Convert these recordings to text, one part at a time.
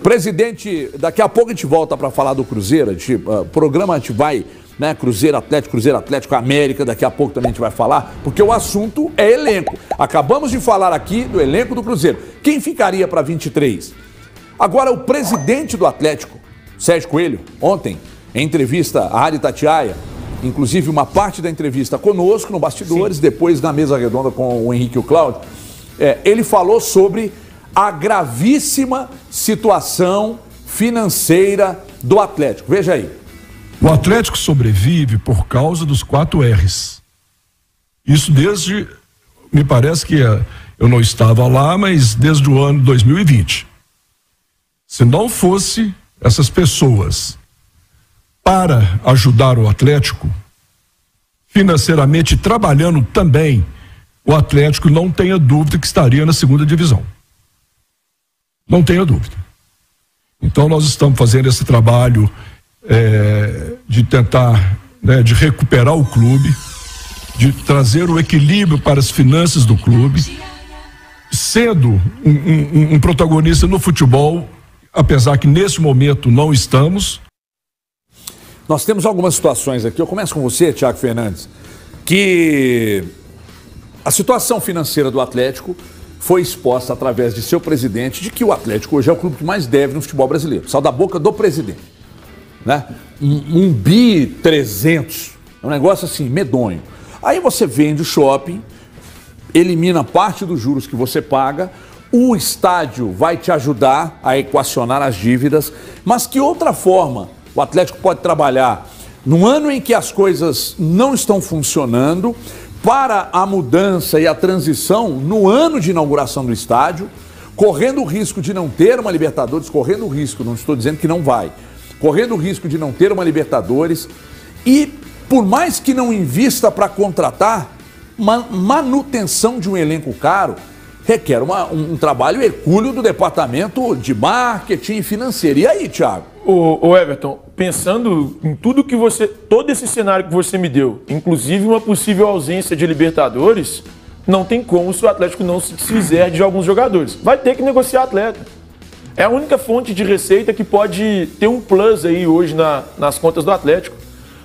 Presidente, daqui a pouco a gente volta para falar do Cruzeiro. Programa a gente vai, né? Cruzeiro Atlético América, daqui a pouco também a gente vai falar, porque o assunto é elenco. Acabamos de falar aqui do elenco do Cruzeiro. Quem ficaria para 23? Agora, o presidente do Atlético, Sérgio Coelho, ontem, em entrevista à Rádio Itatiaia, inclusive uma parte da entrevista conosco no Bastidores, sim, depois na mesa redonda com o Henrique e o Cláudio, ele falou sobre a gravíssima situação financeira do Atlético. Veja aí. O Atlético sobrevive por causa dos 4 R's. Isso desde, me parece que eu não estava lá, mas desde o ano 2020. Se não fosse essas pessoas para ajudar o Atlético, financeiramente trabalhando também, o Atlético, não tenha dúvida que estaria na 2ª divisão. Não tenha dúvida. Então nós estamos fazendo esse trabalho de tentar, né, de recuperar o clube, de trazer o equilíbrio para as finanças do clube, sendo um protagonista no futebol, apesar que nesse momento não estamos. Nós temos algumas situações aqui, eu começo com você, Thiago Fernandes, que a situação financeira do Atlético foi exposta através de seu presidente, de que o Atlético hoje é o clube que mais deve no futebol brasileiro. Saiu da boca do presidente, né? 1.300 bi, é um negócio assim, medonho. Aí você vende o shopping, elimina parte dos juros que você paga, o estádio vai te ajudar a equacionar as dívidas, mas que outra forma o Atlético pode trabalhar num ano em que as coisas não estão funcionando, para a mudança e a transição no ano de inauguração do estádio, correndo o risco de não ter uma Libertadores, correndo o risco, não estou dizendo que não vai, correndo o risco de não ter uma Libertadores, e por mais que não invista para contratar, manutenção de um elenco caro requer um trabalho hercúleo do departamento de marketing financeiro. E aí, Thiago? Ô Everton, pensando em tudo que todo esse cenário que você me deu, inclusive uma possível ausência de Libertadores, não tem como se o Atlético não se desfizer de alguns jogadores. Vai ter que negociar atleta. É a única fonte de receita que pode ter um plus aí hoje nas contas do Atlético.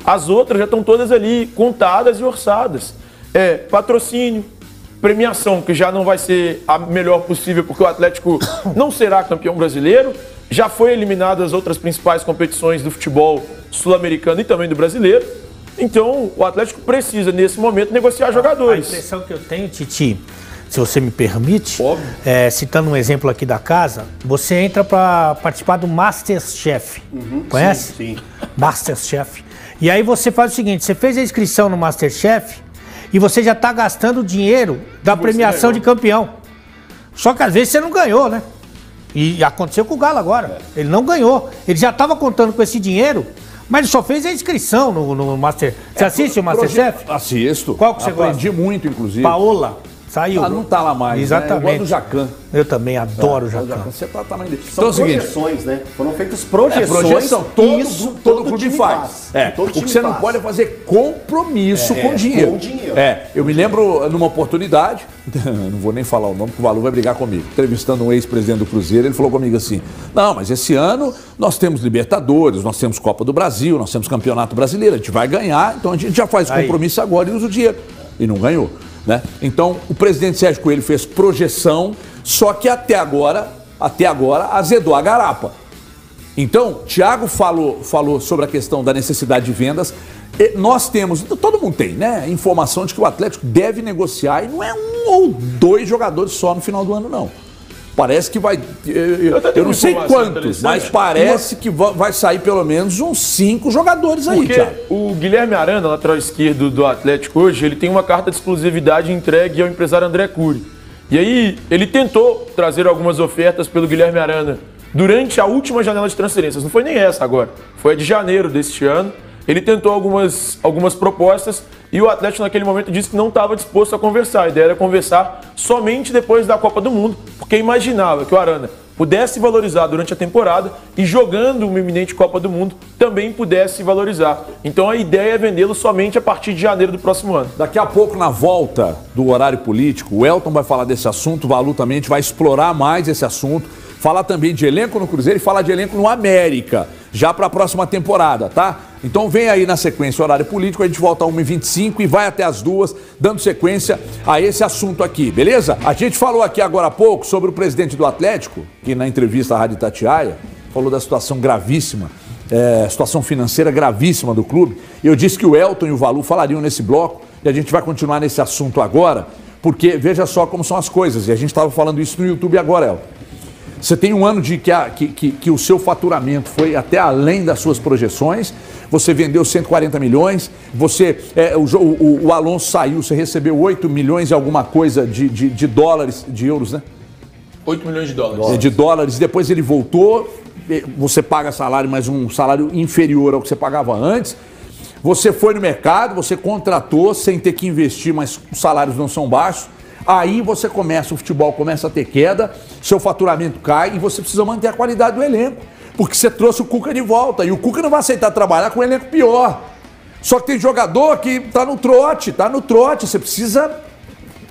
As outras já estão todas ali contadas e orçadas. Patrocínio, premiação, que já não vai ser a melhor possível, porque o Atlético não será campeão brasileiro. Já foi eliminado as outras principais competições do futebol sul-americano e também do brasileiro. Então, o Atlético precisa, nesse momento, negociar jogadores. A impressão que eu tenho, Titi, se você me permite, citando um exemplo aqui da casa, você entra para participar do Masterchef. Conhece? Sim, sim. Masterchef. E aí você faz o seguinte, você fez a inscrição no Masterchef e você já está gastando o dinheiro da premiação de campeão. Só que às vezes você não ganhou, né? E aconteceu com o Galo agora. Ele não ganhou. Ele já estava contando com esse dinheiro, mas ele só fez a inscrição no Master. Você assiste o Masterchef? Assisto. Qual que você gosta? Aprendi muito, inclusive. Paola. Saiu. Não tá lá mais. Exatamente. Né? Eu gosto do Jacan. Eu também adoro o Jacan. Você tá tamanho dele. São projeções, né? Foram feitas projeções. Projeção. Todo clube faz. O que você não pode é fazer compromisso com dinheiro. Com dinheiro. Eu me lembro numa oportunidade, não vou nem falar o nome, porque o Valu vai brigar comigo. Entrevistando um ex-presidente do Cruzeiro, ele falou comigo assim: não, mas esse ano nós temos Libertadores, nós temos Copa do Brasil, nós temos Campeonato Brasileiro, a gente vai ganhar, então a gente já faz compromisso agora e usa o dinheiro. E não ganhou. Né? Então, o presidente Sérgio Coelho fez projeção, só que até agora azedou a garapa. Então, Thiago falou sobre a questão da necessidade de vendas. Nós temos, todo mundo tem, né? Informação de que o Atlético deve negociar e não é 1 ou 2 jogadores só no final do ano, não. Parece que vai, eu não sei quantos, mas parece que vai sair pelo menos uns 5 jogadores aí, Thiago. O Guilherme Arana, lateral esquerdo do Atlético hoje, ele tem uma carta de exclusividade entregue ao empresário André Cury. E aí ele tentou trazer algumas ofertas pelo Guilherme Arana durante a última janela de transferências. Não foi nem essa agora, foi a de janeiro deste ano. Ele tentou algumas propostas e o Atlético naquele momento disse que não estava disposto a conversar. A ideia era conversar somente depois da Copa do Mundo, porque imaginava que o Arana pudesse valorizar durante a temporada e jogando uma iminente Copa do Mundo também pudesse valorizar. Então a ideia é vendê-lo somente a partir de janeiro do próximo ano. Daqui a pouco, na volta do horário político, o Elton vai falar desse assunto, o Valu também, a gente vai explorar mais esse assunto, falar também de elenco no Cruzeiro e falar de elenco no América, já para a próxima temporada, tá? Então vem aí na sequência o horário político, a gente volta às 1h25 e vai até as 2h, dando sequência a esse assunto aqui, beleza? A gente falou aqui agora há pouco sobre o presidente do Atlético, que na entrevista à Rádio Itatiaia falou da situação gravíssima, situação financeira gravíssima do clube. Eu disse que o Elton e o Valu falariam nesse bloco e a gente vai continuar nesse assunto agora, porque veja só como são as coisas, e a gente estava falando isso no YouTube agora, Elton. Você tem um ano de que o seu faturamento foi até além das suas projeções, você vendeu 140 milhões, o Alonso saiu, você recebeu 8 milhões e alguma coisa de dólares, de euros, né? 8 milhões de dólares. De dólares, depois ele voltou, você paga salário, mas um salário inferior ao que você pagava antes. Você foi no mercado, você contratou sem ter que investir, mas os salários não são baixos. Aí você o futebol começa a ter queda, seu faturamento cai e você precisa manter a qualidade do elenco. Porque você trouxe o Cuca de volta e o Cuca não vai aceitar trabalhar com um elenco pior. Só que tem jogador que tá no trote, você precisa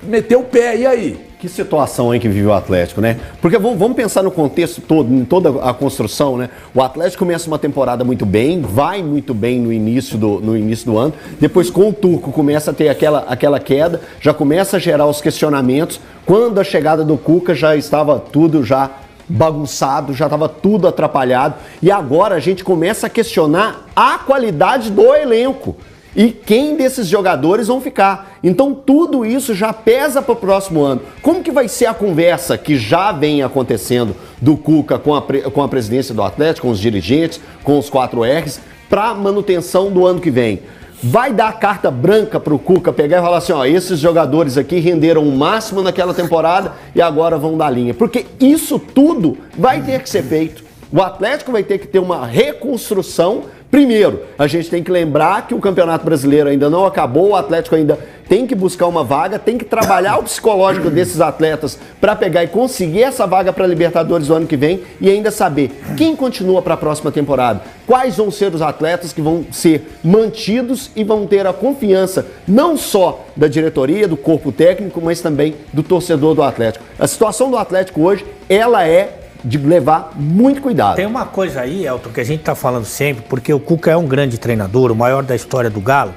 meter o pé, e aí? Que situação aí que vive o Atlético, né? Porque vamos pensar no contexto todo, em toda a construção, né? O Atlético começa uma temporada muito bem, vai muito bem no início do ano, depois com o Turco começa a ter aquela queda, já começa a gerar os questionamentos. Quando a chegada do Cuca já estava tudo já bagunçado, já estava tudo atrapalhado, e agora a gente começa a questionar a qualidade do elenco. E quem desses jogadores vão ficar. Então tudo isso já pesa para o próximo ano. Como que vai ser a conversa que já vem acontecendo do Cuca com a presidência do Atlético, com os dirigentes, com os 4Rs, para manutenção do ano que vem? Vai dar carta branca para o Cuca pegar e falar assim, ó, esses jogadores aqui renderam o máximo naquela temporada e agora vão dar linha. Porque isso tudo vai ter que ser feito. O Atlético vai ter que ter uma reconstrução. Primeiro, a gente tem que lembrar que o Campeonato Brasileiro ainda não acabou, o Atlético ainda tem que buscar uma vaga, tem que trabalhar o psicológico desses atletas para pegar e conseguir essa vaga para a Libertadores do ano que vem e ainda saber quem continua para a próxima temporada, quais vão ser os atletas que vão ser mantidos e vão ter a confiança não só da diretoria, do corpo técnico, mas também do torcedor do Atlético. A situação do Atlético hoje, ela é de levar muito cuidado. Tem uma coisa aí, Elton, que a gente tá falando sempre, porque o Cuca é um grande treinador, o maior da história do Galo,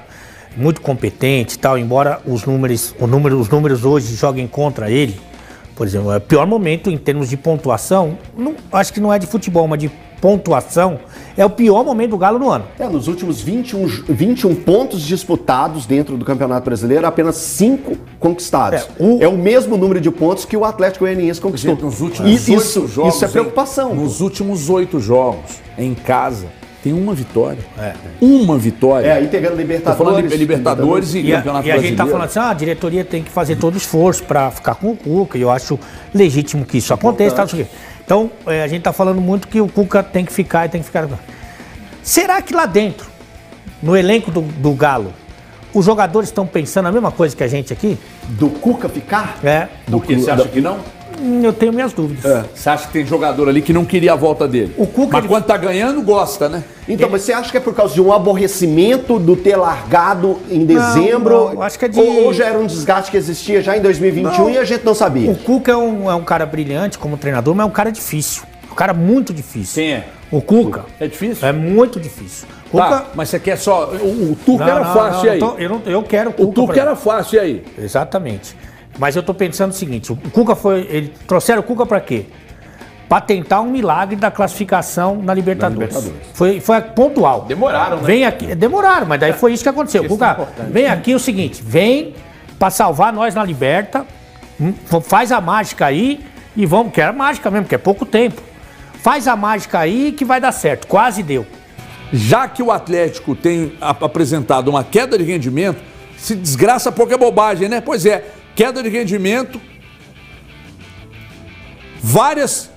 muito competente e tal, embora os números hoje joguem contra ele. Por exemplo, é o pior momento em termos de pontuação, acho que não é de futebol, mas de pontuação, é o pior momento do Galo no ano. Nos últimos 21 pontos disputados dentro do Campeonato Brasileiro, apenas 5 conquistados. É o mesmo número de pontos que o Atlético Goianiense conquistou. Gente, nos últimos 8 jogos, isso é preocupação. Nos últimos 8 jogos, em casa, tem uma vitória. Uma vitória. Aí pegando Libertadores. Tô falando de Libertadores e Campeonato Brasileiro. E a gente tá falando assim, a diretoria tem que fazer todo o esforço para ficar com o Cuca, e eu acho legítimo que isso aconteça. Tá, então, a gente tá falando muito que o Cuca tem que ficar e tem que ficar. Será que lá dentro, no elenco do Galo, os jogadores estão pensando a mesma coisa que a gente aqui? Do Cuca ficar? Do que? Você acha que não? Eu tenho minhas dúvidas. Você acha que tem jogador ali que não queria a volta dele? O Cuca, mas quando tá ganhando, gosta, né? Então, mas você acha que é por causa de um aborrecimento do ter largado em dezembro? Não, acho que é de... Ou já era um desgaste que existia já em 2021 e a gente não sabia? O Cuca é um cara brilhante como treinador, mas é um cara difícil. Um cara muito difícil. Quem é? O Cuca. É difícil? É muito difícil. Cuca... Tá, mas você quer só... O Tuca era fácil, e aí? Eu quero o Cuca. O Tuca era fácil, e aí? Exatamente. Mas eu tô pensando o seguinte, o Cuca trouxeram o Cuca pra quê? Pra tentar um milagre da classificação na Libertadores. Foi pontual. Demoraram, né? Vem aqui, demoraram, mas daí foi isso que aconteceu. O Cuca, vem aqui o seguinte, vem pra salvar nós na Liberta, faz a mágica aí e vamos, que era mágica mesmo, que é pouco tempo. Faz a mágica aí que vai dar certo, quase deu. Já que o Atlético tem apresentado uma queda de rendimento, se desgraça pouco é bobagem, né? Pois é, queda de rendimento, vários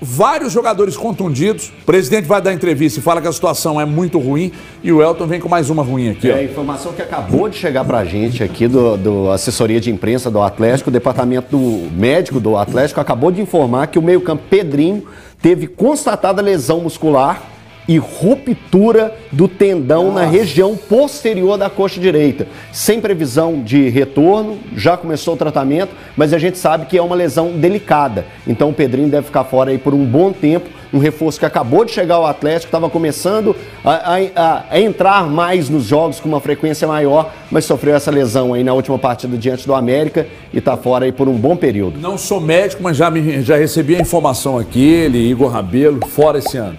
jogadores contundidos, o presidente vai dar entrevista e fala que a situação é muito ruim e o Elton vem com mais uma ruim aqui. A informação que acabou de chegar pra gente aqui do assessoria de imprensa do Atlético, o departamento médico do Atlético acabou de informar que o meio-campo Pedrinho teve constatada lesão muscular e ruptura do tendão na região posterior da coxa direita. Sem previsão de retorno, já começou o tratamento, mas a gente sabe que é uma lesão delicada. Então o Pedrinho deve ficar fora aí por um bom tempo, um reforço que acabou de chegar ao Atlético, estava começando a entrar mais nos jogos com uma frequência maior, mas sofreu essa lesão aí na última partida diante do América e está fora aí por um bom período. Não sou médico, mas já recebi a informação aqui, ele, Igor Rabelo, fora esse ano.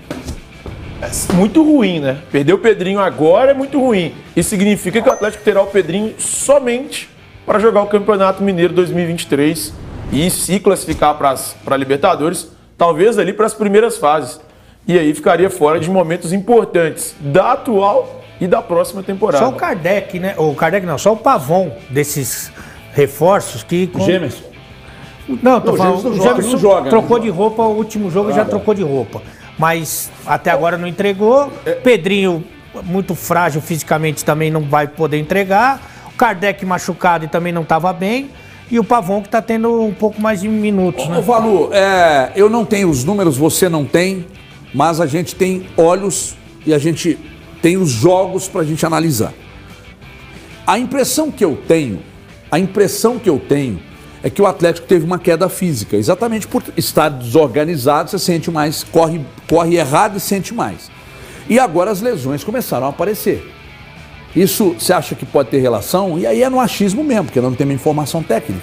É muito ruim, né? Perder o Pedrinho agora é muito ruim. Isso significa que o Atlético terá o Pedrinho somente para jogar o Campeonato Mineiro 2023 e se classificar para a Libertadores, talvez ali para as primeiras fases. E aí ficaria fora de momentos importantes da atual e da próxima temporada. Só o Kardec, né? O Kardec não, só o Pavon desses reforços que... Gemerson. Não, tô falando, o Gemerson joga, trocou de roupa, o último jogo já trocou de roupa. Mas até agora não entregou. Pedrinho, muito frágil fisicamente, também não vai poder entregar. O Kardec machucado e também não estava bem. E o Pavon que está tendo um pouco mais de minutos, né? Ô, Valu, eu não tenho os números, você não tem, mas a gente tem olhos e a gente tem os jogos para a gente analisar. A impressão que eu tenho é que o Atlético teve uma queda física, exatamente por estar desorganizado, você sente mais, corre errado e sente mais. E agora as lesões começaram a aparecer. Isso você acha que pode ter relação? E aí é no achismo mesmo, porque não tem uma informação técnica.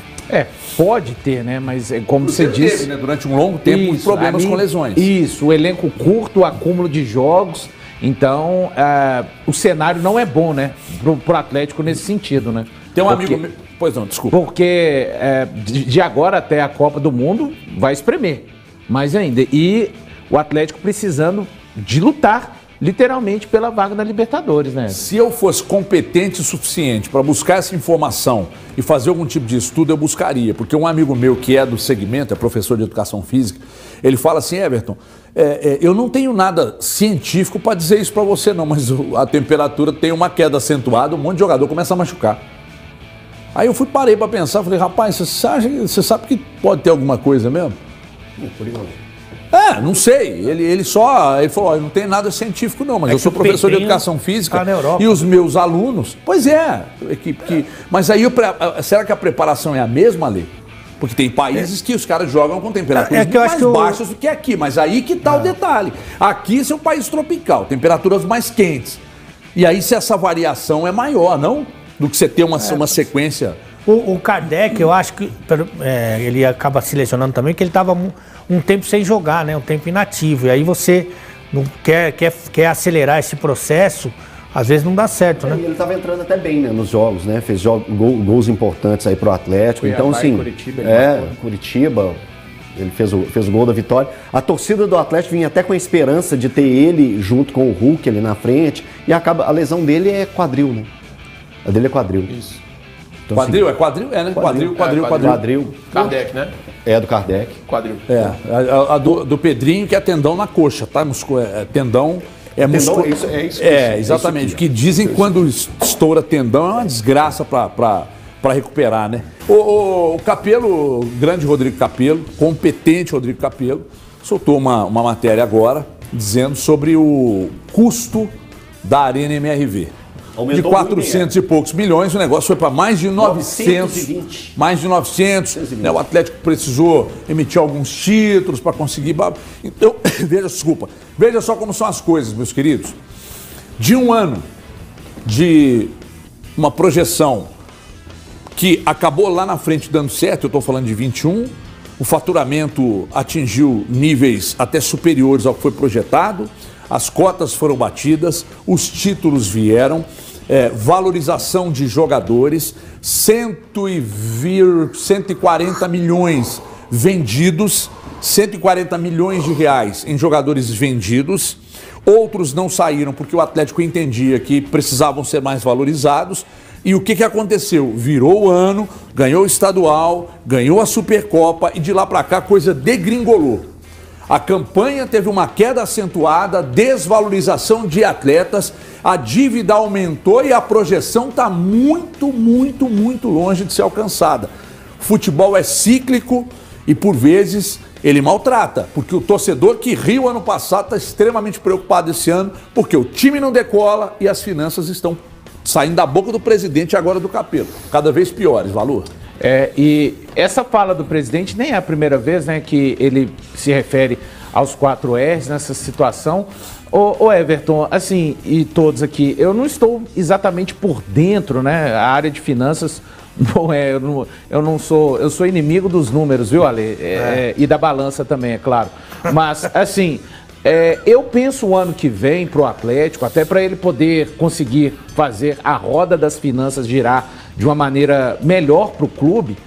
Pode ter, né? Mas como você disse... Teve, né? Durante um longo tempo, isso, problemas com lesões. Isso, o elenco curto, o acúmulo de jogos. Então, o cenário não é bom, né? Pro Atlético nesse sentido, né? Tem um amigo meu... Pois não, desculpa. Porque de agora até a Copa do Mundo vai espremer. Mais ainda. E o Atlético precisando de lutar, literalmente, pela vaga da Libertadores, né? Se eu fosse competente o suficiente para buscar essa informação e fazer algum tipo de estudo, eu buscaria. Porque um amigo meu que é do segmento, é professor de educação física, ele fala assim, Everton, eu não tenho nada científico para dizer isso para você não, mas a temperatura tem uma queda acentuada, um monte de jogador começa a machucar. Aí eu parei para pensar, falei, rapaz, você sabe que pode ter alguma coisa mesmo? Não sei. Ele falou, não tem nada científico não, mas eu sou professor de educação física e os meus alunos... Pois é, mas aí será que a preparação é a mesma, Lê? Porque tem países que os caras jogam com temperaturas mais baixas do que aqui, mas aí que tá o detalhe. Aqui esse é um país tropical, temperaturas mais quentes. E aí se essa variação é maior, não? Do que você ter uma sequência... O Kardec, eu acho que ele acaba se lesionando também, porque ele estava um tempo sem jogar, né? Um tempo inativo. E aí você não quer acelerar esse processo, às vezes não dá certo, né? Ele estava entrando até bem, né, nos jogos, né? Fez gols importantes aí pro Atlético. Cuiabá, então, sim. Curitiba, ele fez o gol da vitória. A torcida do Atlético vinha até com a esperança de ter ele junto com o Hulk ali na frente. E a lesão dele é quadril, né? A dele é quadril. Isso. Então, quadril? assim, É quadril? É, né? Quadril. Kardec, né? É do Kardec. Quadril. A do Pedrinho, que é tendão na coxa, tá? Tendão é muscular. É isso. Exatamente. Isso aqui, que dizem que quando estoura tendão é uma desgraça para recuperar, né? O Capello, o grande Rodrigo Capello, competente Rodrigo Capello, soltou uma matéria agora dizendo sobre o custo da Arena MRV. De 400 e poucos milhões, o negócio foi para mais de 900. Mais de 900. Né? O Atlético precisou emitir alguns títulos para conseguir... Então, veja só como são as coisas, meus queridos. De um ano de uma projeção que acabou lá na frente dando certo, eu estou falando de 21, o faturamento atingiu níveis até superiores ao que foi projetado, as cotas foram batidas, os títulos vieram, valorização de jogadores, 140 milhões vendidos, 140 milhões de reais em jogadores vendidos, outros não saíram porque o Atlético entendia que precisavam ser mais valorizados. E o que aconteceu? Virou o ano, ganhou o estadual, ganhou a Supercopa e de lá para cá a coisa degringolou. A campanha teve uma queda acentuada, desvalorização de atletas, a dívida aumentou e a projeção está muito longe de ser alcançada. Futebol é cíclico E por vezes ele maltrata, porque o torcedor que riu ano passado está extremamente preocupado esse ano, porque o time não decola e as finanças estão saindo da boca do presidente e agora do Capello. Cada vez piores, Valor. E essa fala do presidente nem é a primeira vez, né, que ele se refere aos 4 R's nessa situação. Ô Everton, assim, e todos aqui, eu não estou exatamente por dentro, né? A área de finanças, eu sou inimigo dos números, viu, Ale? E da balança também, é claro. Mas, assim, eu penso o ano que vem pro Atlético, até para ele poder conseguir fazer a roda das finanças girar de uma maneira melhor pro clube,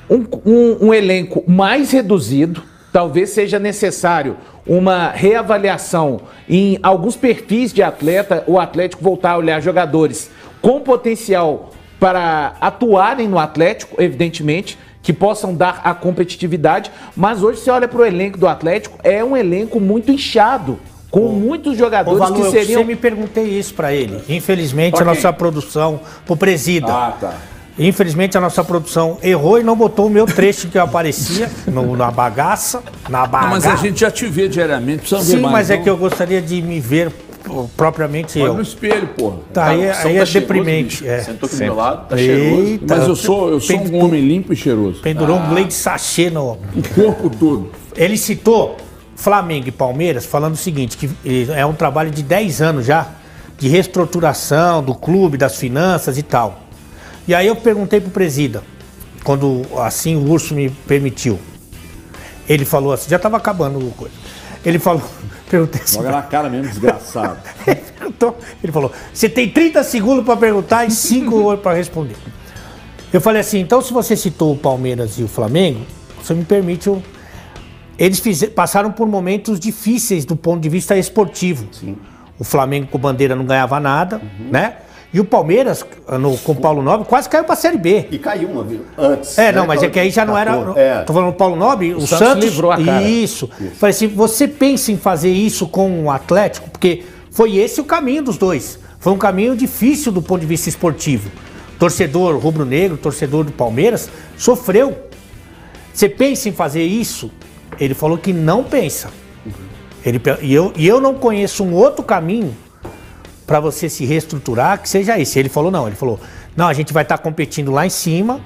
um elenco mais reduzido. Talvez seja necessário uma reavaliação em alguns perfis de atleta, o Atlético voltar a olhar jogadores com potencial para atuarem no Atlético, evidentemente, que possam dar a competitividade, mas hoje você olha para o elenco do Atlético, é um elenco muito inchado, com muitos jogadores Valor, que seriam... Eu sempre perguntei isso para ele. Infelizmente, a nossa produção, pro presida. Tá. Infelizmente, a nossa produção errou e não botou o meu trecho que eu aparecia na bagaça. Mas a gente já te vê diariamente, precisa ver Sim, mais. mas é não? que eu gostaria de me ver propriamente Olha eu. no espelho, porra. Tá, aí Tá é cheiroso, deprimente. bicho. Sentou aqui do meu lado, tá cheiroso. Eita, Mas eu sou um homem limpo e cheiroso. pendurou um Glade sachê no... O corpo todo. Ele citou Flamengo e Palmeiras falando o seguinte, que é um trabalho de 10 anos já, de reestruturação do clube, das finanças e tal. E aí eu perguntei pro presida, quando assim o Urso me permitiu. Ele falou assim, já estava acabando o coisa. Ele falou, perguntei assim. Joga na cara mesmo, desgraçado. Ele falou, você tem 30 segundos para perguntar e 5 para responder. Eu falei assim, então se você citou o Palmeiras e o Flamengo, você me permite... Eles passaram por momentos difíceis do ponto de vista esportivo. Sim. O Flamengo com bandeira não ganhava nada, né? E o Palmeiras, com o Paulo Nobre, quase caiu para a Série B. E caiu uma vez antes. Não, mas é que aí já não era... Tô falando do Paulo Nobre, o Santos livrou a cara. Isso. Falei assim, você pensa em fazer isso com o Atlético? Porque foi esse o caminho dos dois. Foi um caminho difícil do ponto de vista esportivo. Torcedor rubro-negro, torcedor do Palmeiras, sofreu. Você pensa em fazer isso? Ele falou que não pensa. E eu não conheço um outro caminho para você se reestruturar que seja esse. Ele falou, não, a gente vai estar competindo lá em cima,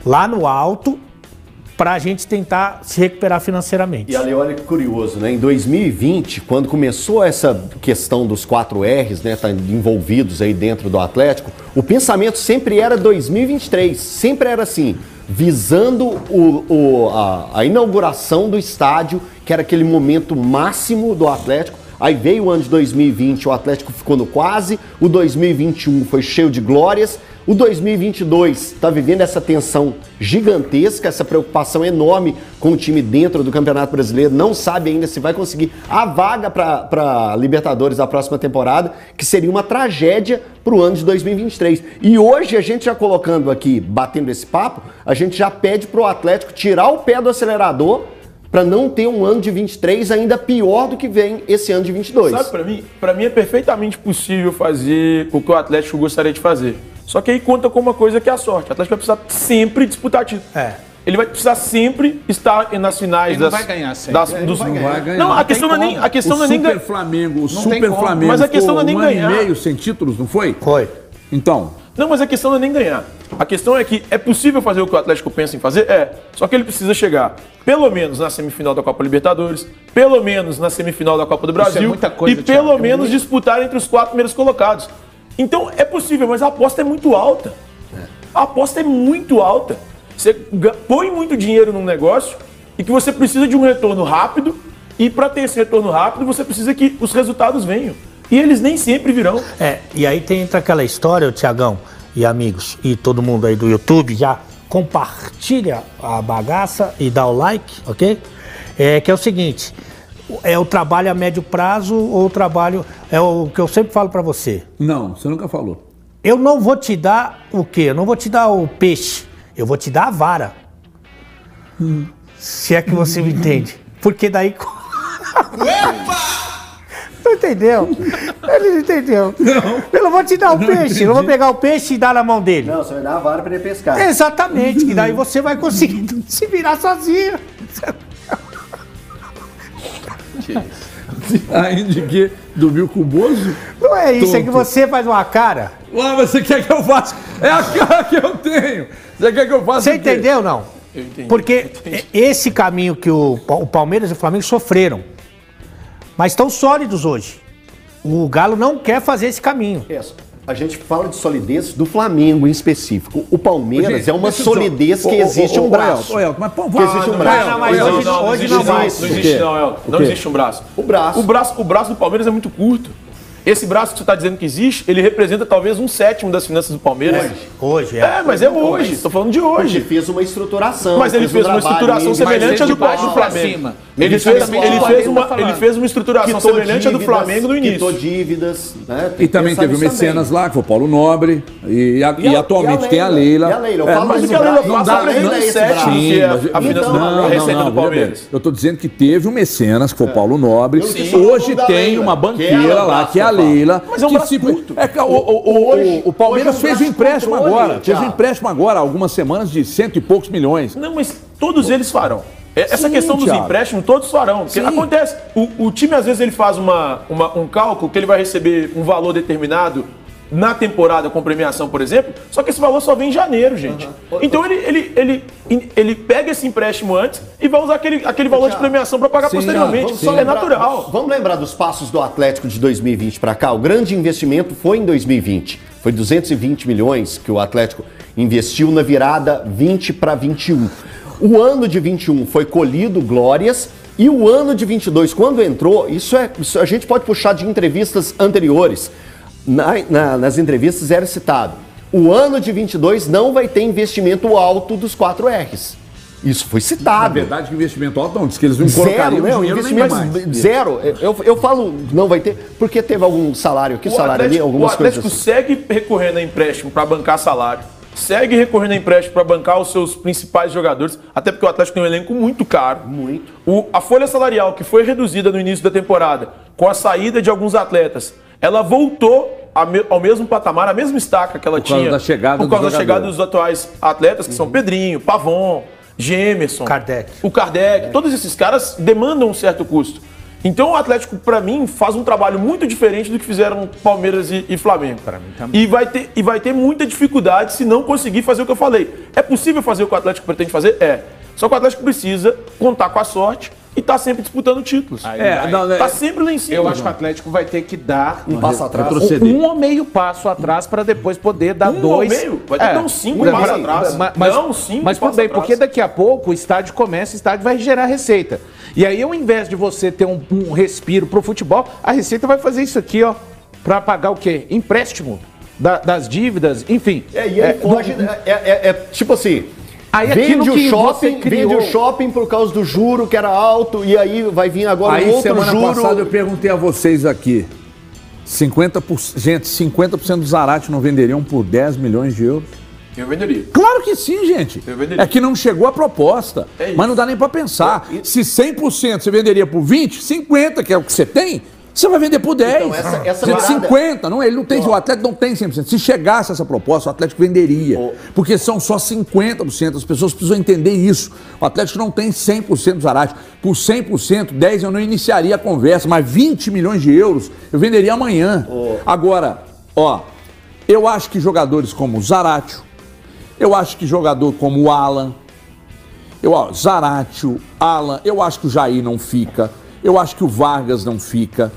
lá no alto, para a gente tentar se recuperar financeiramente. E ali, olha que curioso, né? Em 2020, quando começou essa questão dos 4 R's, né, tá envolvidos aí dentro do Atlético, o pensamento sempre era 2023, sempre era assim, visando a inauguração do estádio, que era aquele momento máximo do Atlético. Aí veio o ano de 2020, o Atlético ficou no quase, o 2021 foi cheio de glórias, o 2022 está vivendo essa tensão gigantesca, essa preocupação enorme com o time dentro do Campeonato Brasileiro, não sabe ainda se vai conseguir a vaga para Libertadores da próxima temporada, que seria uma tragédia para o ano de 2023. E hoje a gente já colocando aqui, batendo esse papo, a gente já pede para o Atlético tirar o pé do acelerador para não ter um ano de 23 ainda pior do que vem esse ano de 22. Sabe, para mim é perfeitamente possível fazer o que o Atlético gostaria de fazer. Só que aí conta com uma coisa que é a sorte. O Atlético vai precisar sempre disputar título. Ele vai precisar sempre estar nas finais Ele não vai ganhar sempre. Não vai ganhar. Não, a questão não é nem ganhar. O Super Flamengo, mas a questão não é nem ganhar. ano e meio sem títulos, não foi? Foi. Então... Não, mas a questão não é nem ganhar. A questão é que é possível fazer o que o Atlético pensa em fazer? Só que ele precisa chegar, pelo menos na semifinal da Copa Libertadores, pelo menos na semifinal da Copa do Brasil, muita coisa, e pelo menos disputar entre os 4 primeiros colocados. Então é possível, mas a aposta é muito alta. A aposta é muito alta. Você põe muito dinheiro num negócio e que você precisa de um retorno rápido, e para ter esse retorno rápido você precisa que os resultados venham. E eles nem sempre virão. E aí entra aquela história, o Thiagão e amigos, e todo mundo aí do YouTube, já compartilha a bagaça e dá o like, ok? Que é o seguinte, é o trabalho a médio prazo ou o trabalho... É o que eu sempre falo pra você. Não, você nunca falou. Eu não vou te dar o quê? Eu não vou te dar o peixe, eu vou te dar a vara. Se é que você me entende. Porque daí... não entendeu. Ele não entendeu. Não. Eu não vou te dar o peixe. Entendi. Eu não vou pegar o peixe e dar na mão dele. Não, você vai dar a vara para ele pescar. Exatamente, que daí você vai conseguir se virar sozinho. Ainda que dormiu com o Bozo? Não é isso, é que você faz uma cara. Ué, mas você quer que eu faça? É a cara que eu tenho. Você quer que eu faça? Você entendeu, não? Eu entendi. Porque esse caminho que o Palmeiras e o Flamengo sofreram, mas estão sólidos hoje. O Galo não quer fazer esse caminho. A gente fala de solidez do Flamengo em específico. O Palmeiras Gente, é uma solidez que existe um braço. Mas pô, Que existe um braço. Não, mas hoje não vai. Não existe não, Elton. Não existe um braço. O braço. O braço do Palmeiras é muito curto. Esse braço que você está dizendo que existe, ele representa talvez 1/7 das finanças do Palmeiras. Hoje, mas é hoje. Estou falando de hoje. Ele fez uma estruturação. Mas ele fez uma estruturação semelhante à do Flamengo. Ele fez uma estruturação semelhante à do Flamengo no início. Quitou dívidas. Né? E também teve o Mecenas lá, que foi o Paulo Nobre. E atualmente tem a Leila. E a Leila. Eu falo mas o que a Leila passa representa 1/7 que é a finança da receita do Palmeiras. Eu estou dizendo que teve o Mecenas, que foi o Paulo Nobre. Hoje tem uma banqueira lá, que é a Leila. Mas é um braço curto. O Palmeiras fez um empréstimo agora. Fez um empréstimo agora, algumas semanas, de 100 e poucos milhões. Não, mas todos eles farão. Essa Sim, questão dos Thiago. empréstimos, todos farão. Porque acontece, o time às vezes ele faz um cálculo que ele vai receber um valor determinado na temporada com premiação, por exemplo, só que esse valor só vem em janeiro, gente. Então ele pega esse empréstimo antes e vai usar aquele valor de premiação para pagar posteriormente. Isso é natural. Vamos lembrar dos passos do Atlético de 2020 para cá? O grande investimento foi em 2020. Foi 220 milhões que o Atlético investiu na virada 20 para 21. O ano de 21 foi colhido glórias e o ano de 22, quando entrou, isso a gente pode puxar de entrevistas anteriores. Nas entrevistas era citado: o ano de 22 não vai ter investimento alto dos 4 Rs. Isso foi citado. Na verdade, que investimento alto não, diz que eles não colocariam dinheiro nem mais. Zero. Eu falo não vai ter, porque teve algum salário aqui, salário ali, algumas coisas. O Atlético segue recorrendo a empréstimo para bancar salário, segue recorrendo a empréstimo para bancar os seus principais jogadores, até porque o Atlético tem um elenco muito caro. Muito. A folha salarial que foi reduzida no início da temporada, com a saída de alguns atletas, ela voltou ao mesmo patamar, a mesma estaca que ela tinha por causa da chegada dos atuais atletas, que são Pedrinho, Pavon, Gemerson, o Kardec. Todos esses caras demandam um certo custo. Então o Atlético, para mim, faz um trabalho muito diferente do que fizeram Palmeiras e Flamengo. Para mim também. E vai ter muita dificuldade se não conseguir fazer o que eu falei. É possível fazer o que o Atlético pretende fazer? É. Só que o Atlético precisa contar com a sorte e tá sempre disputando títulos. Tá sempre lá em cima. Eu acho que o Atlético vai ter que dar um passo atrás. Um ou meio passo atrás para depois poder dar dois. Meio? Vai ter que dar uns 5 passos atrás. Mas tudo bem, porque daqui a pouco o estádio começa, o estádio vai gerar receita. E aí, ao invés de você ter um respiro pro futebol, a receita vai fazer isso aqui, ó, para pagar o quê? Empréstimo das dívidas, enfim. E aí foge, tipo assim. Aí vende o shopping por causa do juro que era alto e aí vai vir agora aí, outro semana juro. Passada eu perguntei a vocês aqui, 50% do Zarate não venderiam por 10 milhões de euros? Eu venderia. Claro que sim, gente. Eu venderia. É que não chegou a proposta, mas não dá nem para pensar. Se 100% você venderia por 20, 50, que é o que você tem, você vai vender por 10. Então, essa 50, não, ele não tem, o Atlético não tem 100%. Se chegasse essa proposta, o Atlético venderia. Porque são só 50%. As pessoas precisam entender isso. O Atlético não tem 100% do Zarate. Por 100%, 10 eu não iniciaria a conversa, mas 20 milhões de euros eu venderia amanhã. Agora, eu acho que jogadores como o Zarate, eu acho que jogador como o Alan, Zarate, Alan, eu acho que o Jair não fica, eu acho que o Vargas não fica,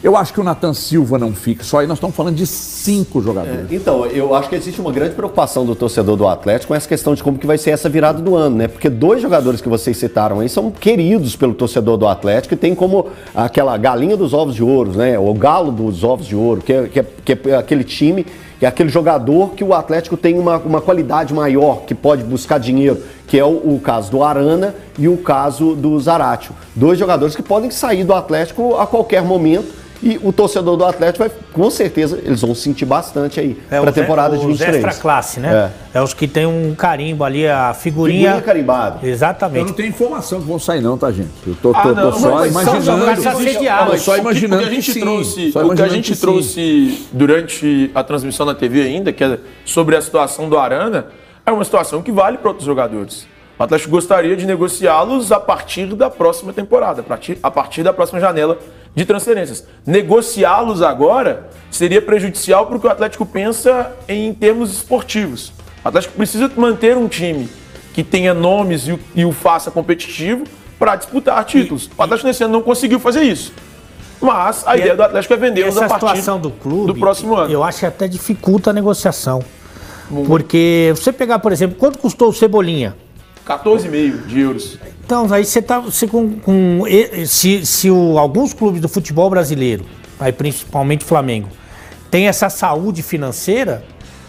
eu acho que o Nathan Silva não fica. Só aí nós estamos falando de 5 jogadores. Então, eu acho que existe uma grande preocupação do torcedor do Atlético com essa questão de como que vai ser essa virada do ano, né? Porque 2 jogadores que vocês citaram aí são queridos pelo torcedor do Atlético e tem como aquela galinha dos ovos de ouro, né? O galo dos ovos de ouro, que é aquele time, que é aquele jogador que o Atlético tem uma qualidade maior, que pode buscar dinheiro, que é o caso do Arana e o caso do Zaratio. 2 jogadores que podem sair do Atlético a qualquer momento E o torcedor do Atlético vai, com certeza, eles vão sentir bastante aí para a temporada de 23. Extra classe, né? É os que tem um carimbo ali, a figurinha carimbada. Exatamente. Eu não tenho informação que vão sair não, tá, gente? Eu tô não, só imaginando. Só imaginando o que a gente que trouxe, sim. o que a gente trouxe durante a transmissão na TV ainda, que é sobre a situação do Arana, é uma situação que vale para outros jogadores. O Atlético gostaria de negociá-los a partir da próxima temporada, a partir da próxima janela de transferências. Negociá-los agora seria prejudicial porque o Atlético pensa em termos esportivos. O Atlético precisa manter um time que tenha nomes e o faça competitivo para disputar títulos. O Atlético nesse ano não conseguiu fazer isso. Mas a ideia do Atlético é vendê-los a partir do próximo ano. Eu acho que até dificulta a negociação. Porque você pegar, por exemplo, quanto custou o Cebolinha? 14,5 de euros. Então, aí alguns clubes do futebol brasileiro, aí principalmente o Flamengo, tem essa saúde financeira,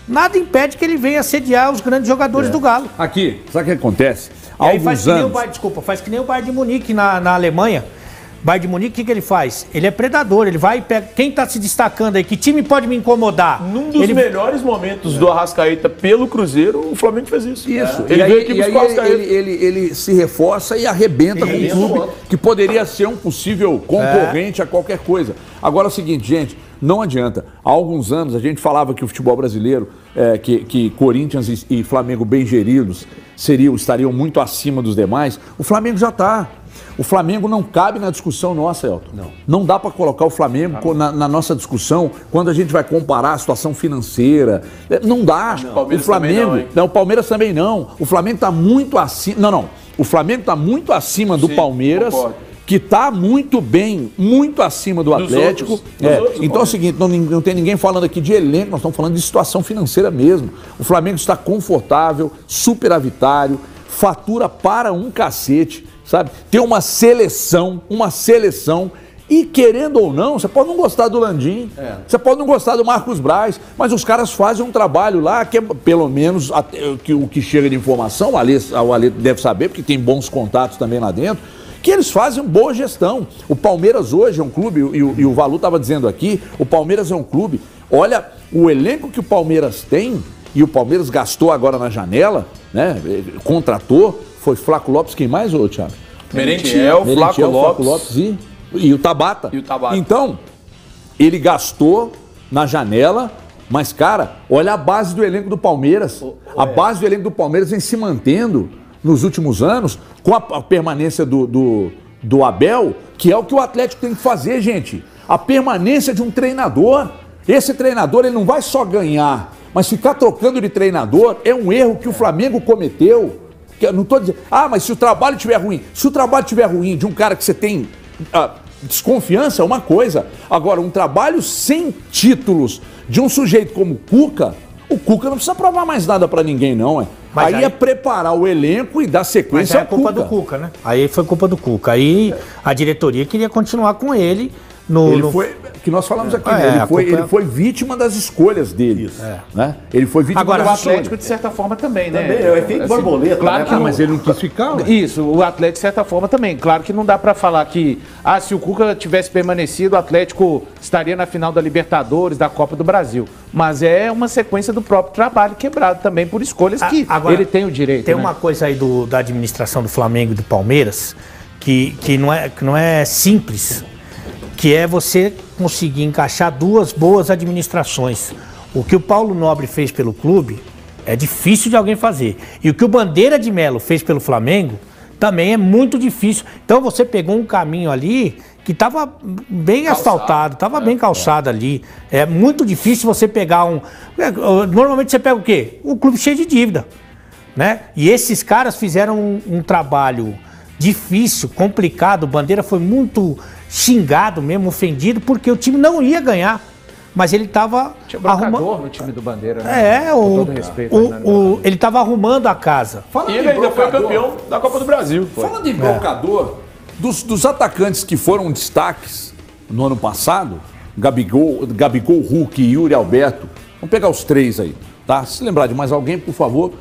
nada impede que ele venha sediar os grandes jogadores do Galo. Aqui, sabe o que acontece? Há alguns anos... faz que nem o Bayern de Munique na Alemanha. Bayern de Munique, o que ele faz? Ele é predador, ele vai e pega... Quem está se destacando aí? Que time pode me incomodar? Num dos melhores momentos do Arrascaeta pelo Cruzeiro, o Flamengo fez isso. Isso. Ele veio aqui buscar o Arrascaeta. Ele se reforça e arrebenta com um clube que poderia ser um possível concorrente a qualquer coisa. Agora é o seguinte, gente, não adianta. Há alguns anos a gente falava que o futebol brasileiro, que Corinthians e Flamengo bem geridos estariam muito acima dos demais. O Flamengo já está. O Flamengo não cabe na discussão nossa, Elton. Não dá para colocar o Flamengo na nossa discussão quando a gente vai comparar a situação financeira. Não dá. O Flamengo. Não, o Palmeiras também não. O Flamengo está muito acima. Não. O Flamengo está muito acima do Palmeiras. Concordo. Que está muito bem, muito acima do Atlético. Então é o seguinte, não tem ninguém falando aqui de elenco, nós estamos falando de situação financeira mesmo. O Flamengo está confortável, superavitário, fatura para um cacete, sabe? Tem uma seleção, e querendo ou não, você pode não gostar do Landim, você pode não gostar do Marcos Braz, mas os caras fazem um trabalho lá que é, pelo menos, o que chega de informação, o Ale deve saber, porque tem bons contatos também lá dentro, que eles fazem boa gestão. O Palmeiras hoje é um clube, e o Valu estava dizendo aqui, o Palmeiras é um clube, olha o elenco que o Palmeiras tem, e o Palmeiras gastou agora na janela, né? Contratou, foi Flaco Lopes, quem mais, ô Thiago? Merentiel, Flaco Lopes e o Tabata. Então, ele gastou na janela, mas, cara, olha a base do elenco do Palmeiras. A base do elenco do Palmeiras vem se mantendo nos últimos anos, com a permanência do Abel, que é o que o Atlético tem que fazer, gente. A permanência de um treinador. Esse treinador, ele não vai só ganhar, mas ficar trocando de treinador é um erro que o Flamengo cometeu. Eu não estou dizendo, mas se o trabalho estiver ruim. Se o trabalho estiver ruim de um cara que você tem desconfiança, é uma coisa. Agora, um trabalho sem títulos de um sujeito como o Cuca não precisa provar mais nada para ninguém, não. Aí é preparar o elenco e dar sequência ao Cuca. Mas é culpa do Cuca, né? Aí foi culpa do Cuca. Aí a diretoria queria continuar com ele. Foi, que nós falamos aqui, ele foi vítima das escolhas dele. Né? Ele foi vítima Agora, das o Atlético, de certa forma, também, né? Também, é o efeito borboleta. Claro que mas ele não quis ficar. Né? Isso, o Atlético, de certa forma, também. Claro que não dá pra falar que, se o Cuca tivesse permanecido, o Atlético estaria na final da Libertadores, da Copa do Brasil. Mas é uma sequência do próprio trabalho quebrado também por escolhas que agora, ele tem o direito. Tem uma coisa aí da administração do Flamengo e do Palmeiras que não é simples, que é você conseguir encaixar duas boas administrações. O que o Paulo Nobre fez pelo clube é difícil de alguém fazer. E o que o Bandeira de Melo fez pelo Flamengo também é muito difícil. Então você pegou um caminho ali que estava bem asfaltado, estava bem calçado ali. É muito difícil você pegar Normalmente você pega o quê? Um clube cheio de dívida, né? E esses caras fizeram um trabalho difícil, complicado. O Bandeira foi muito xingado mesmo, ofendido, porque o time não ia ganhar. Mas ele estava arrumando no time do Bandeira, né? Com todo respeito, ele estava arrumando a casa. E ele ainda foi campeão da Copa do Brasil. Falando em brocador, dos atacantes que foram destaques no ano passado, Gabigol, Hulk e Yuri Alberto, vamos pegar os três aí, tá? Se lembrar de mais alguém, por favor,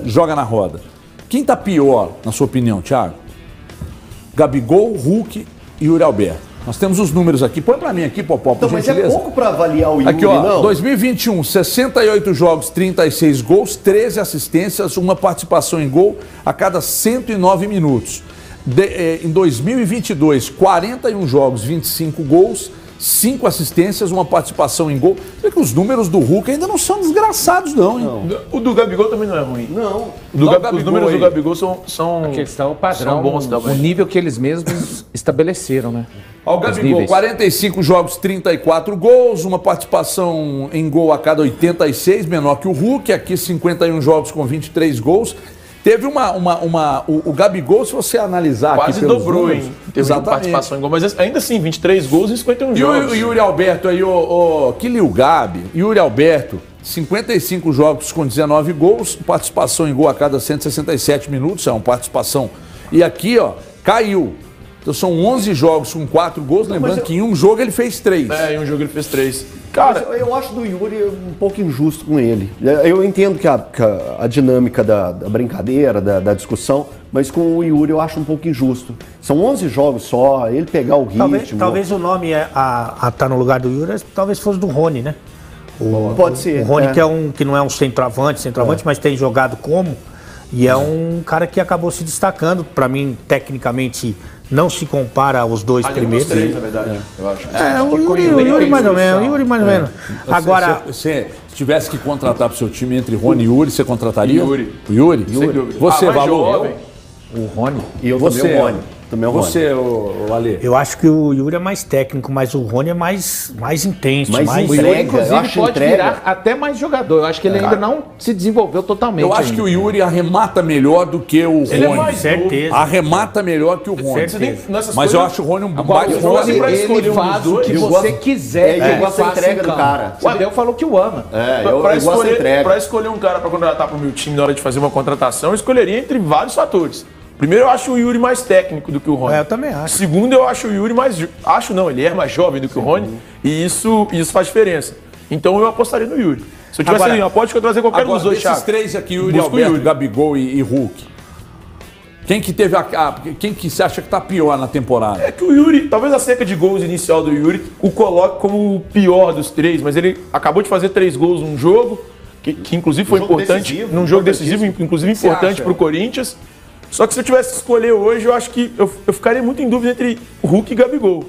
joga na roda. Quem está pior, na sua opinião, Thiago? Gabigol, Hulk e Yuri Alberto. Nós temos os números aqui. Põe pra mim aqui, Popó, por Então, mas gentileza. é pouco pra avaliar o Yuri, Aqui, ó, não? 2021, 68 jogos, 36 gols, 13 assistências, uma participação em gol a cada 109 minutos. Em 2022, 41 jogos, 25 gols, 5 assistências, uma participação em gol. Vê que os números do Hulk ainda não são desgraçados, não, hein? O do Gabigol também não é ruim. Não. Os números do Gabigol são A questão, o padrão, são bons o também. nível que eles mesmos estabeleceram, né? Ó, o Os Gabigol, níveis. 45 jogos, 34 gols, uma participação em gol a cada 86, menor que o Hulk, aqui 51 jogos com 23 gols. Teve o Gabigol, se você analisar Quase aqui pelos dobrou, números, hein? Teve uma participação em gol, mas ainda assim, 23 gols e 51 E jogos. o Yuri Alberto aí, que liu Gabi, Yuri Alberto, 55 jogos com 19 gols, participação em gol a cada 167 minutos, é uma participação. E aqui, ó, caiu. Então são 11 jogos com 4 gols, lembrando que em um jogo ele fez 3. Em um jogo ele fez 3. Cara, Cara, eu acho do Yuri um pouco injusto com ele. Eu entendo que a dinâmica da brincadeira, da discussão, mas com o Yuri eu acho um pouco injusto. São 11 jogos só, ele pegar o ritmo... Talvez o nome tá no lugar do Yuri, talvez fosse do Rony, né? Pode ser. O Rony que não é um centroavante, mas tem jogado como, e é um cara que acabou se destacando. Para mim, tecnicamente, não se compara aos dois primeiros. Os 3, na verdade, eu acho. O Yuri mais ou menos. Agora, Se tivesse que contratar pro seu time entre Rony e Yuri, você contrataria? Yuri. O Yuri? Sem dúvida. Você, mais Valor? jovem. O Rony. E eu Você, também o Rony. Também o Rony. Você, o Ale. eu acho que o Yuri é mais técnico, mas o Rony é mais intenso. Mais O Yuri, entrega, eu inclusive, acho pode entrega. virar até mais jogador. Eu acho que ele ainda não se desenvolveu totalmente. Eu acho que o Yuri arremata melhor do que o Ele é Rony. mais certeza. Arremata melhor que o Rony. Certeza. Mas eu acho o Rony um Agora, baita o jogador. Rony, pra ele escolher um faz dos o dois, que eu você gosto- quiser. eu gosto da faça entrega em do campo. cara. O Abel falou que o ama. Eu gosto da entrega. Pra escolher um cara pra contratar pro meu time na hora de fazer uma contratação, eu escolheria entre vários fatores. Primeiro, eu acho o Yuri mais técnico do que o Rony. Eu também acho. Segundo, eu acho o Yuri mais... Acho não, ele é mais jovem do que o Rony. E isso faz diferença. Então eu apostaria no Yuri. Se eu tivesse Agora- ali, eu aposto que eu trazer qualquer um Agora, dos dois, desses Thiago. três aqui, Yuri Busca o Alberto, Yuri. Gabigol e Hulk. Quem que teve quem que você acha que tá pior na temporada? É que o Yuri, talvez a seca de gols inicial do Yuri o coloque como o pior dos três, mas ele acabou de fazer 3 gols num jogo, que inclusive foi jogo importante, decisivo, num jogo decisivo, inclusive Você importante acha? para o Corinthians. Só que se eu tivesse que escolher hoje, eu acho que eu ficaria muito em dúvida entre Hulk e Gabigol.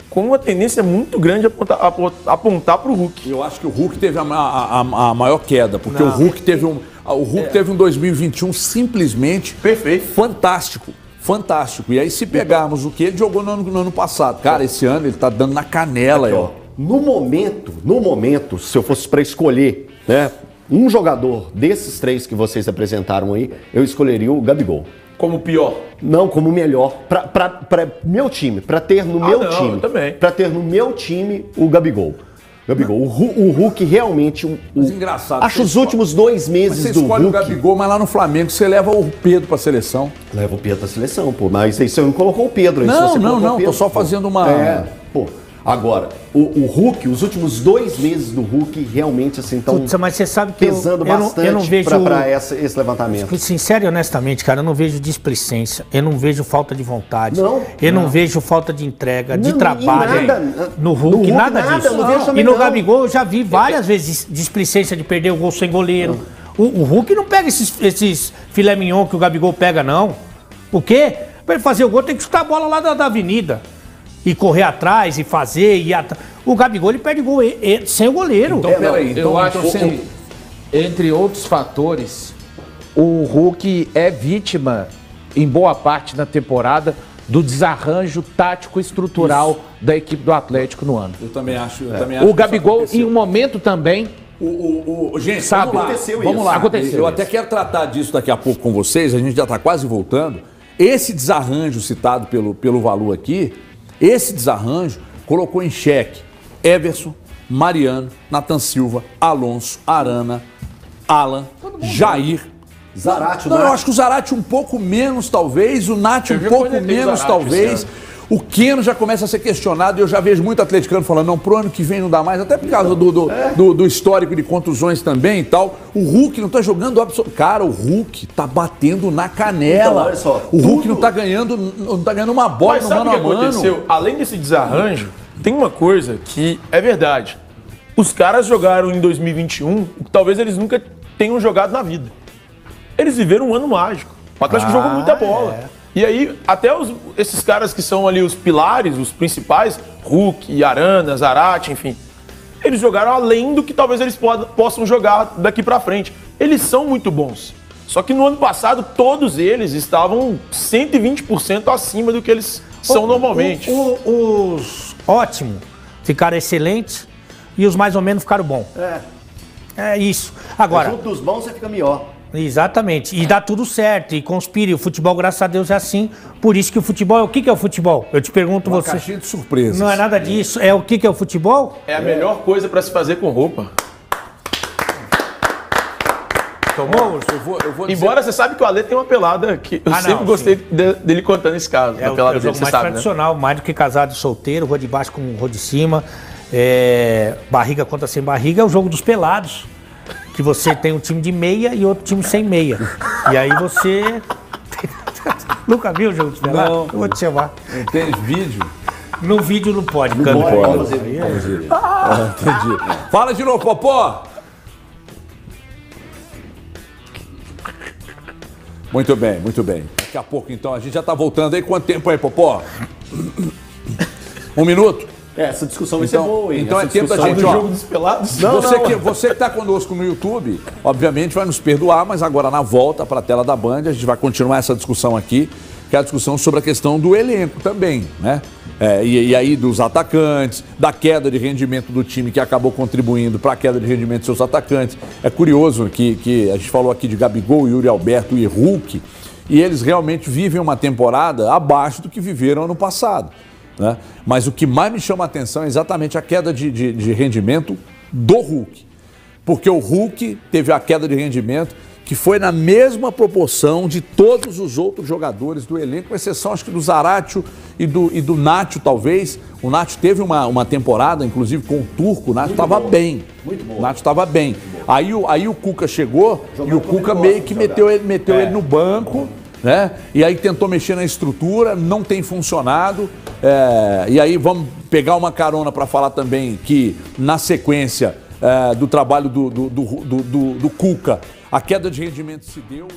Com uma tendência muito grande a apontar para o Hulk. Eu acho que o Hulk teve a maior queda, porque o Hulk teve um 2021 simplesmente Perfeito. fantástico. Fantástico. E aí, se pegarmos o que ele jogou no ano passado, cara, esse ano ele tá dando na canela aí, ó. No momento, se eu fosse para escolher, né, um jogador desses 3 que vocês apresentaram aí, eu escolheria o Gabigol. Como pior. Não, como melhor. Para meu time, para ter no meu não, time. eu também. Para ter no meu time o Gabigol. O Hulk realmente. Mas engraçado, Acho você os últimos 2 Mas meses você do escolhe o Hulk. Gabigol, mas lá no Flamengo você leva o Pedro pra seleção. Leva o Pedro pra seleção, pô. Mas aí você não colocou o Pedro. Aí se você colocou o Tô Pedro, só pô. fazendo uma... Pô. Agora, o Hulk, os últimos 2 meses do Hulk realmente assim estão Putz, mas você sabe que pesando eu bastante não vejo... para esse levantamento. Sincero e honestamente, cara, eu não vejo displicência, eu não vejo falta de vontade, Não. eu não vejo falta de entrega, de Não, trabalho. e nada. No Hulk, nada disso. eu não vejo E também no não. Gabigol eu já vi várias vezes displicência de perder o gol sem goleiro. O Hulk não pega esses filé mignon que o Gabigol pega, não. Por quê? Pra ele fazer o gol tem que chutar a bola lá da avenida. E correr atrás, e fazer, O Gabigol, ele perde gol sem o goleiro. Então, peraí. Eu acho que, entre outros fatores, o Hulk é vítima, em boa parte da temporada, do desarranjo tático e estrutural da equipe do Atlético no ano. Eu também acho. O Gabigol, em um momento também, Gente, sabe, vamos lá. Aconteceu Eu isso. até quero tratar disso daqui a pouco com vocês, a gente já está quase voltando. Esse desarranjo citado pelo Valu aqui, esse desarranjo colocou em xeque Everson, Mariano, Nathan Silva, Alonso, Arana, Alan, Jair. Zarate, Não, eu acho que o Zarate um pouco menos, talvez, o Nath um já pouco cornetei o menos, Zarate talvez. esse O Keno já começa a ser questionado e eu já vejo muito atleticano falando, não, pro ano que vem não dá mais, até por causa do histórico de contusões também e tal. O Hulk não tá jogando absolutamente. Cara, o Hulk tá batendo na canela. Então, olha só, o Hulk não tá ganhando uma bola Mas no sabe mano o a que mano. aconteceu? Além desse desarranjo, tem uma coisa que é verdade. Os caras jogaram em 2021 o que talvez eles nunca tenham jogado na vida. Eles viveram um ano mágico. O Atlético jogou muita bola. E aí, até esses caras que são ali os pilares, os principais, Hulk, Arana, Zarate, enfim, eles jogaram além do que talvez eles possam jogar daqui pra frente. Eles são muito bons. Só que no ano passado, todos eles estavam 120% acima do que eles são normalmente. Os ótimos ficaram excelentes e os mais ou menos ficaram bons. É isso. Agora, junto dos bons você fica melhor. exatamente. E dá tudo certo. E conspira. E o futebol, graças a Deus, é assim. Por isso que o futebol... O que é o futebol? Eu te pergunto Uma você. caixinha de surpresas. Não é nada disso. É o que é o futebol? É a melhor coisa pra se fazer com roupa. Tomou, Urso? Eu vou dizer- Embora você sabe que o Ale tem uma pelada que eu Ah, sempre não, gostei dele contando esse caso. É da o pelada jogo dele, você mais sabe, né? tradicional, mais do que casado e solteiro, rua de baixo com rua de cima, barriga contra sem barriga, é o jogo dos pelados, que você tem um time de meia e outro time sem meia. E aí você... Nunca viu o jogo dos pelados? Não. Eu vou te chamar. Não tem vídeo? No vídeo não pode. Não câmera. pode. Pode. Entendi. Fala de novo, Popó. Muito bem, muito bem. Daqui a pouco, então, a gente já tá voltando aí. Quanto tempo aí, Popó? 1 minuto? Essa discussão vai Então- ser boa, hein? então Essa é tempo da discussão gente, do ó. jogo Dos pelados? Você que está conosco no YouTube, obviamente vai nos perdoar, mas agora na volta para a tela da Band, a gente vai continuar essa discussão aqui, que é a discussão sobre a questão do elenco também, né? E aí dos atacantes, da queda de rendimento do time que acabou contribuindo para a queda de rendimento dos seus atacantes. É curioso que a gente falou aqui de Gabigol, Yuri Alberto e Hulk, e eles realmente vivem uma temporada abaixo do que viveram ano passado, né? Mas o que mais me chama a atenção é exatamente a queda de rendimento do Hulk. Porque o Hulk teve a queda de rendimento que foi na mesma proporção de todos os outros jogadores do elenco, com exceção acho que do Zaratio e do Nacho, talvez. O Nacho teve uma temporada, inclusive com o Turco, o Nacho estava bem. Muito bom. O Nacho estava bem. Aí o Cuca chegou Jogando e o como Cuca ele meio gosta que de meteu jogar. ele no banco, né? E aí tentou mexer na estrutura, não tem funcionado. E aí vamos pegar uma carona para falar também que na sequência do trabalho do Cuca, a queda de rendimento se deu.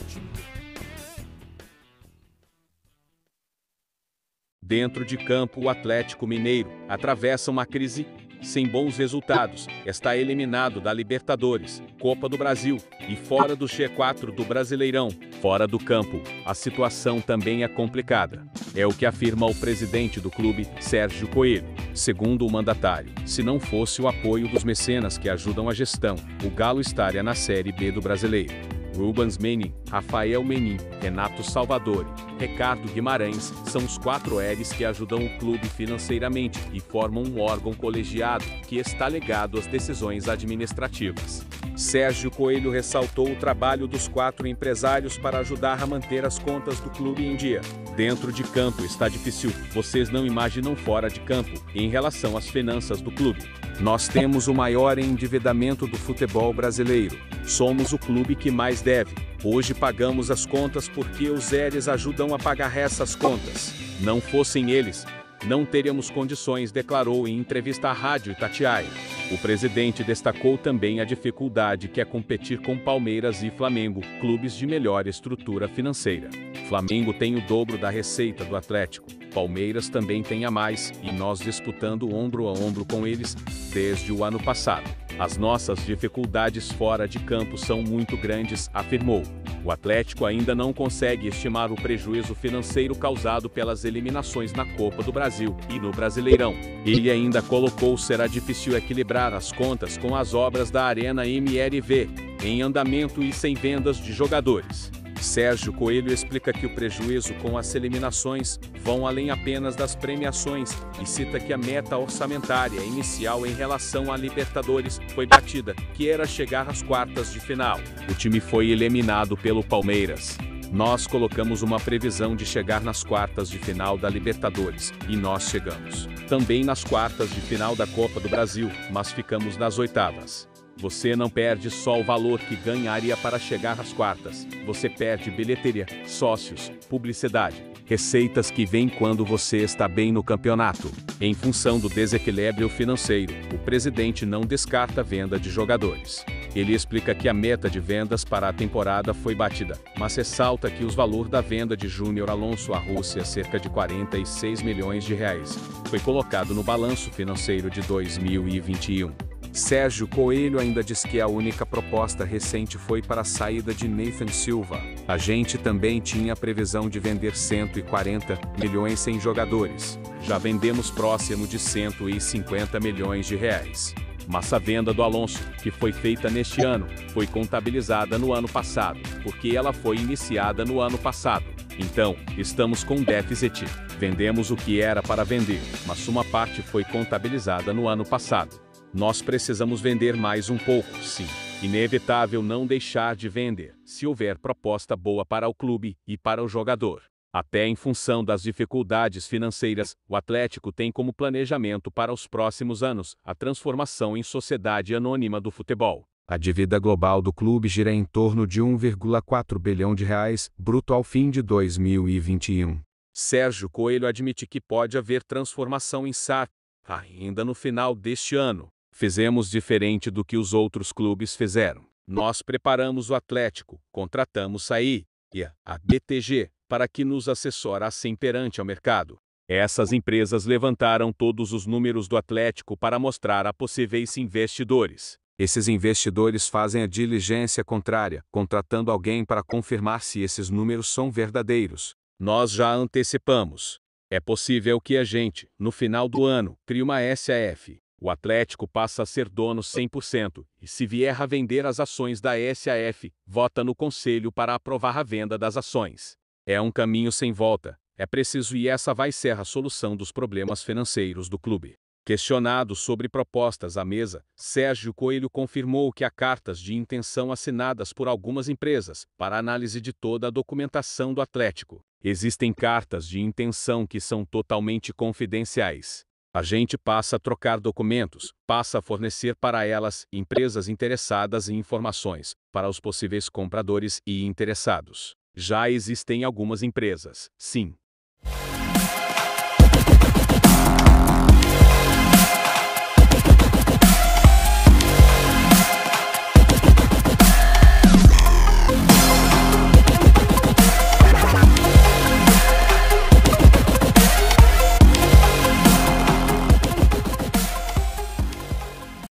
Dentro de campo, o Atlético Mineiro atravessa uma crise sem bons resultados. Está eliminado da Libertadores, Copa do Brasil e fora do G4 do Brasileirão. Fora do campo, a situação também é complicada. É o que afirma o presidente do clube, Sérgio Coelho. Segundo o mandatário, se não fosse o apoio dos mecenas que ajudam a gestão, o Galo estaria na Série B do Brasileiro. Rubens Menin, Rafael Menin, Renato Salvadori, Ricardo Guimarães são os 4 R's que ajudam o clube financeiramente e formam um órgão colegiado que está ligado às decisões administrativas. Sérgio Coelho ressaltou o trabalho dos 4 empresários para ajudar a manter as contas do clube em dia. Dentro de campo está difícil, vocês não imaginam fora de campo, em relação às finanças do clube. Nós temos o maior endividamento do futebol brasileiro. Somos o clube que mais deve. Hoje pagamos as contas porque os R's ajudam a pagar essas contas. Não fossem eles, não teríamos condições, declarou em entrevista à Rádio Itatiaia. O presidente destacou também a dificuldade que é competir com Palmeiras e Flamengo, clubes de melhor estrutura financeira. Flamengo tem o dobro da receita do Atlético. Palmeiras também tem a mais, e nós disputando ombro a ombro com eles desde o ano passado. As nossas dificuldades fora de campo são muito grandes, afirmou. O Atlético ainda não consegue estimar o prejuízo financeiro causado pelas eliminações na Copa do Brasil e no Brasileirão. Ele ainda colocou: será difícil equilibrar as contas com as obras da Arena MRV, em andamento e sem vendas de jogadores. Sérgio Coelho explica que o prejuízo com as eliminações vão além apenas das premiações e cita que a meta orçamentária inicial em relação à Libertadores foi batida, que era chegar às quartas de final. O time foi eliminado pelo Palmeiras. Nós colocamos uma previsão de chegar nas quartas de final da Libertadores, e nós chegamos. Também nas quartas de final da Copa do Brasil, mas ficamos nas oitavas. Você não perde só o valor que ganharia para chegar às quartas, você perde bilheteria, sócios, publicidade, receitas que vêm quando você está bem no campeonato. Em função do desequilíbrio financeiro, o presidente não descarta a venda de jogadores. Ele explica que a meta de vendas para a temporada foi batida, mas ressalta que o valor da venda de Júnior Alonso à Rússia, cerca de 46 milhões de reais, foi colocado no balanço financeiro de 2021. Sérgio Coelho ainda diz que a única proposta recente foi para a saída de Nathan Silva. A gente também tinha a previsão de vender 140 milhões em jogadores. Já vendemos próximo de 150 milhões de reais. Mas a venda do Alonso, que foi feita neste ano, foi contabilizada no ano passado, porque ela foi iniciada no ano passado. Então, estamos com déficit. Vendemos o que era para vender, mas uma parte foi contabilizada no ano passado. Nós precisamos vender mais um pouco, sim. Inevitável não deixar de vender, se houver proposta boa para o clube e para o jogador. Até em função das dificuldades financeiras, o Atlético tem como planejamento para os próximos anos a transformação em sociedade anônima do futebol. A dívida global do clube gira em torno de 1,4 bilhão de reais, bruto ao fim de 2021. Sérgio Coelho admite que pode haver transformação em SAF ainda no final deste ano. Fizemos diferente do que os outros clubes fizeram. Nós preparamos o Atlético, contratamos a BTG para que nos assessorassem perante ao mercado. Essas empresas levantaram todos os números do Atlético para mostrar a possíveis investidores. Esses investidores fazem a diligência contrária, contratando alguém para confirmar se esses números são verdadeiros. Nós já antecipamos. É possível que a gente, no final do ano, crie uma SAF. O Atlético passa a ser dono 100%, e se vier a vender as ações da SAF, vota no conselho para aprovar a venda das ações. É um caminho sem volta, é preciso e essa vai ser a solução dos problemas financeiros do clube. Questionado sobre propostas à mesa, Sérgio Coelho confirmou que há cartas de intenção assinadas por algumas empresas para análise de toda a documentação do Atlético. Existem cartas de intenção que são totalmente confidenciais. A gente passa a trocar documentos, passa a fornecer para elas, empresas interessadas em informações, para os possíveis compradores e interessados. Já existem algumas empresas, sim,